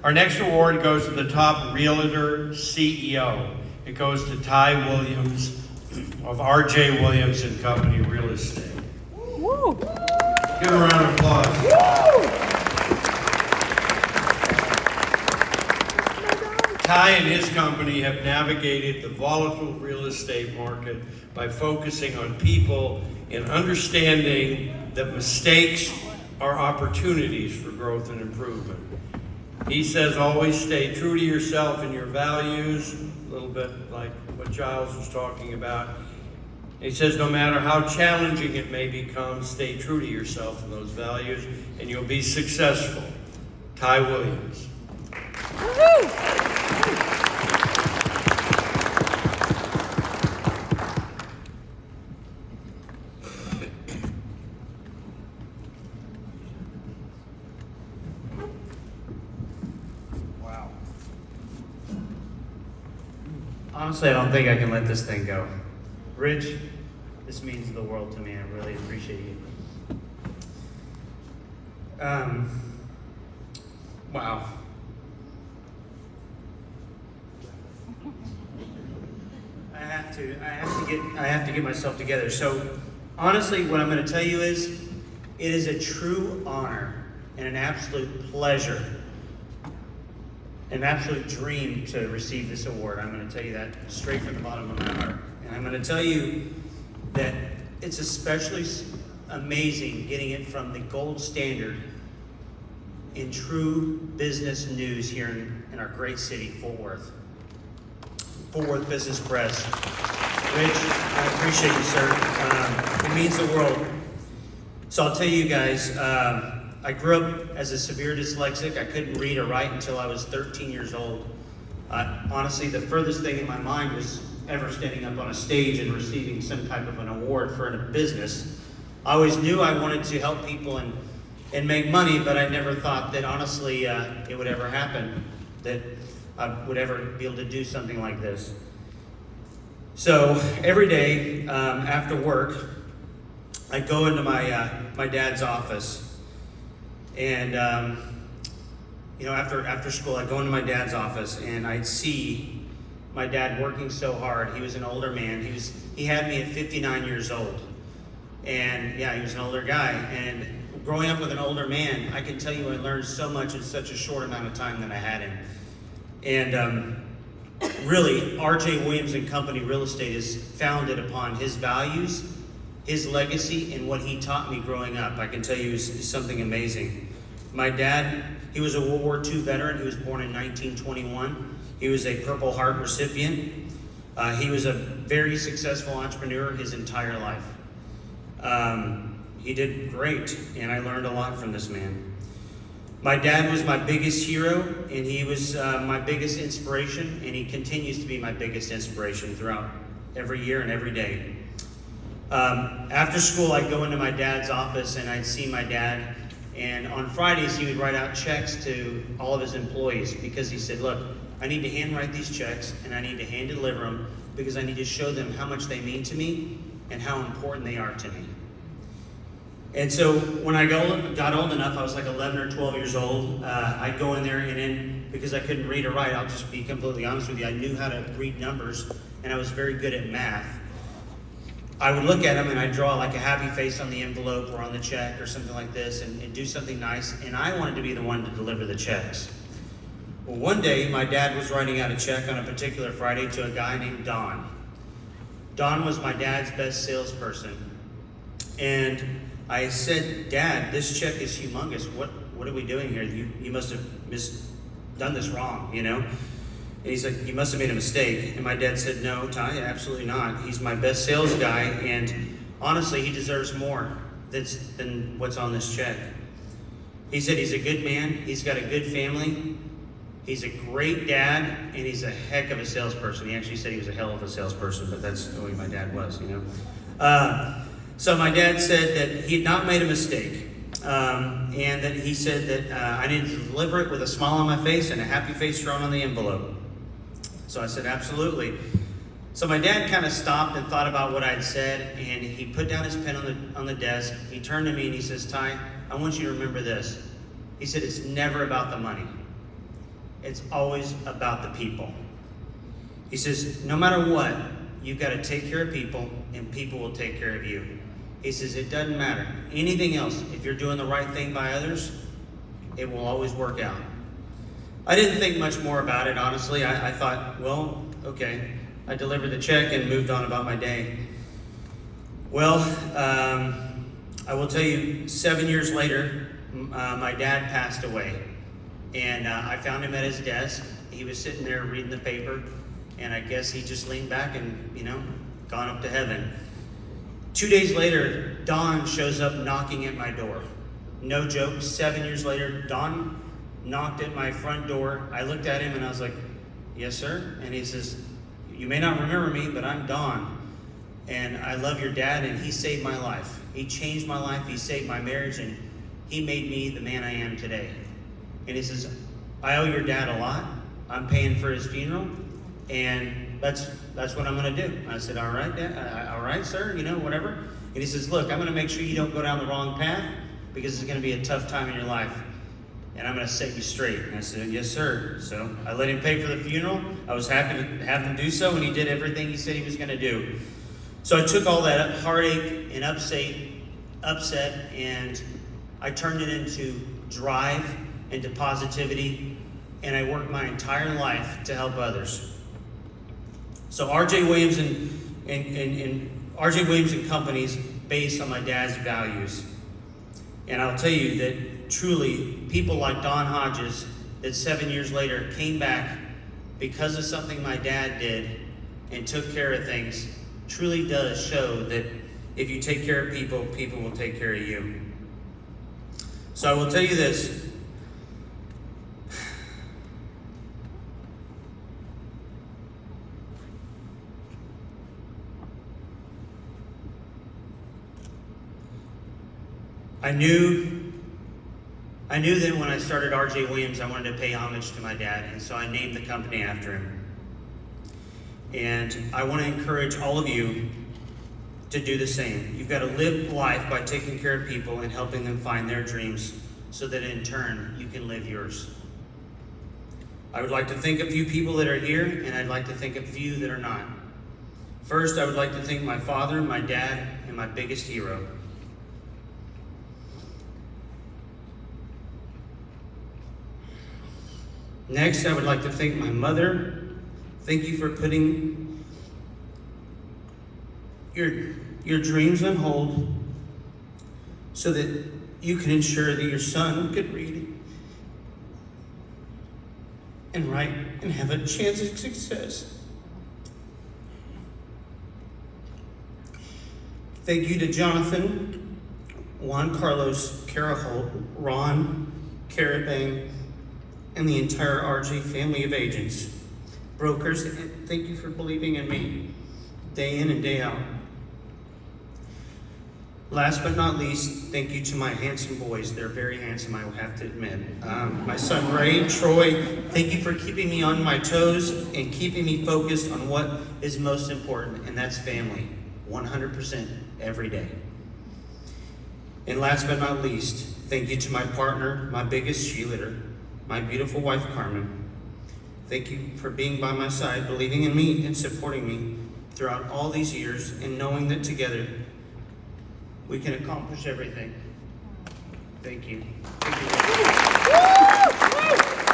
Our next award goes to the top realtor CEO. It goes to Ty Williams of R.J. Williams and Company Real Estate. Woo! Give a round of applause. Woo! Ty and his company have navigated the volatile real estate market by focusing on people and understanding that mistakes are opportunities for growth and improvement. He says always stay true to yourself and your values, a little bit like what Giles was talking about. He says no matter how challenging it may become, stay true to yourself and those values, and you'll be successful. Ty Williams. Woo-hoo! Wow. Honestly, I don't think I can let this thing go. Rich, this means the world to me. I really appreciate you. Wow. I have to get myself together. So, honestly, what I'm going to tell you is, it is a true honor and an absolute pleasure, an absolute dream to receive this award. I'm going to tell you that straight from the bottom of my heart. And I'm going to tell you that it's especially amazing getting it from the gold standard in true business news here in our great city, Fort Worth. Fort Worth Business Press. Rich, I appreciate you, sir. It means the world. So I'll tell you guys, I grew up as a severe dyslexic. I couldn't read or write until I was 13 years old. Honestly, the furthest thing in my mind was ever standing up on a stage and receiving some type of an award for a business. I always knew I wanted to help people and make money, but I never thought that honestly it would ever happen, that I would ever be able to do something like this. So every day after work, I go into my dad's office, and after school, I go into my dad's office, and I'd see my dad working so hard. He was an older man. He had me at 59 years old, and yeah, he was an older guy. And growing up with an older man, I can tell you I learned so much in such a short amount of time that I had him. And really, R.J. Williams and Company Real Estate is founded upon his values, his legacy, and what he taught me growing up. I can tell you is something amazing. My dad, he was a World War II veteran. He was born in 1921. He was a Purple Heart recipient. He was a very successful entrepreneur his entire life. He did great, and I learned a lot from this man. My dad was my biggest hero, and he was my biggest inspiration, and he continues to be my biggest inspiration throughout every year and every day. After school, I'd go into my dad's office, and I'd see my dad, and on Fridays, he would write out checks to all of his employees, because he said, look, I need to handwrite these checks, and I need to hand deliver them, because I need to show them how much they mean to me and how important they are to me. And so when I got old enough, I was like 11 or 12 years old, I'd go in there, and then because I couldn't read or write, I'll just be completely honest with you, I knew how to read numbers, and I was very good at math. I would look at them, and I'd draw like a happy face on the envelope or on the check or something like this, and do something nice, and I wanted to be the one to deliver the checks. Well, one day, my dad was writing out a check on a particular Friday to a guy named Don. Don was my dad's best salesperson, and I said, Dad, this check is humongous. What are we doing here? You must have done this wrong, you know? And he's like, you must have made a mistake. And my dad said, no, Ty, absolutely not. He's my best sales guy, and honestly, he deserves more than what's on this check. He said he's a good man, he's got a good family, he's a great dad, and he's a heck of a salesperson. He actually said he was a hell of a salesperson, but that's the way my dad was, you know? So my dad said that he had not made a mistake, and that he said that I needed to deliver it with a smile on my face and a happy face drawn on the envelope. So I said, absolutely. So my dad kind of stopped and thought about what I'd said, and he put down his pen on the desk. He turned to me and he says, Ty, I want you to remember this. He said, it's never about the money. it's always about the people. He says, no matter what, you've got to take care of people, and people will take care of you. He says, it doesn't matter. Anything else, if you're doing the right thing by others, it will always work out. I didn't think much more about it, honestly. I thought, well, okay. I delivered the check and moved on about my day. Well, I will tell you, 7 years later, my dad passed away. And I found him at his desk. He was sitting there reading the paper. And I guess he just leaned back and, gone up to heaven. 2 days later, Don shows up knocking at my door. No joke, 7 years later, Don knocked at my front door. I looked at him and I was like, yes, sir. And he says, you may not remember me, but I'm Don. And I love your dad, and he saved my life. He changed my life, he saved my marriage, and he made me the man I am today. And he says, I owe your dad a lot. I'm paying for his funeral, and that's what I'm going to do. I said, all right, Dad, all right, sir, whatever. And he says, look, I'm going to make sure you don't go down the wrong path, because it's going to be a tough time in your life, and I'm going to set you straight. And I said, yes, sir. So I let him pay for the funeral. I was happy to have him do so, and he did everything he said he was going to do. So I took all that heartache and upset, and I turned it into drive, into positivity, and I worked my entire life to help others. So R.J. Williams and R.J. Williams and Company's based on my dad's values. And I'll tell you that truly, people like Don Hodges, that 7 years later came back because of something my dad did and took care of things, truly does show that if you take care of people, people will take care of you. So I will tell you this. I knew that when I started R.J. Williams, I wanted to pay homage to my dad, and so I named the company after him. And I want to encourage all of you to do the same. You've got to live life by taking care of people and helping them find their dreams, so that in turn, you can live yours. I would like to thank a few people that are here, and I'd like to thank a few that are not. First, I would like to thank my father, my dad, and my biggest hero. Next, I would like to thank my mother. Thank you for putting your dreams on hold so that you can ensure that your son could read and write and have a chance at success. Thank you to Jonathan, Juan Carlos, Kara Holt, Ron, Carabang, and the entire RJ family of agents, brokers, and thank you for believing in me day in and day out. Last but not least, thank you to my handsome boys. They're very handsome, I will have to admit. My son Ray, Troy, thank you for keeping me on my toes and keeping me focused on what is most important, and that's family, 100% every day. And last but not least, thank you to my partner, my biggest cheerleader, my beautiful wife, Carmen. Thank you for being by my side, believing in me and supporting me throughout all these years, and knowing that together we can accomplish everything. Thank you. Thank you.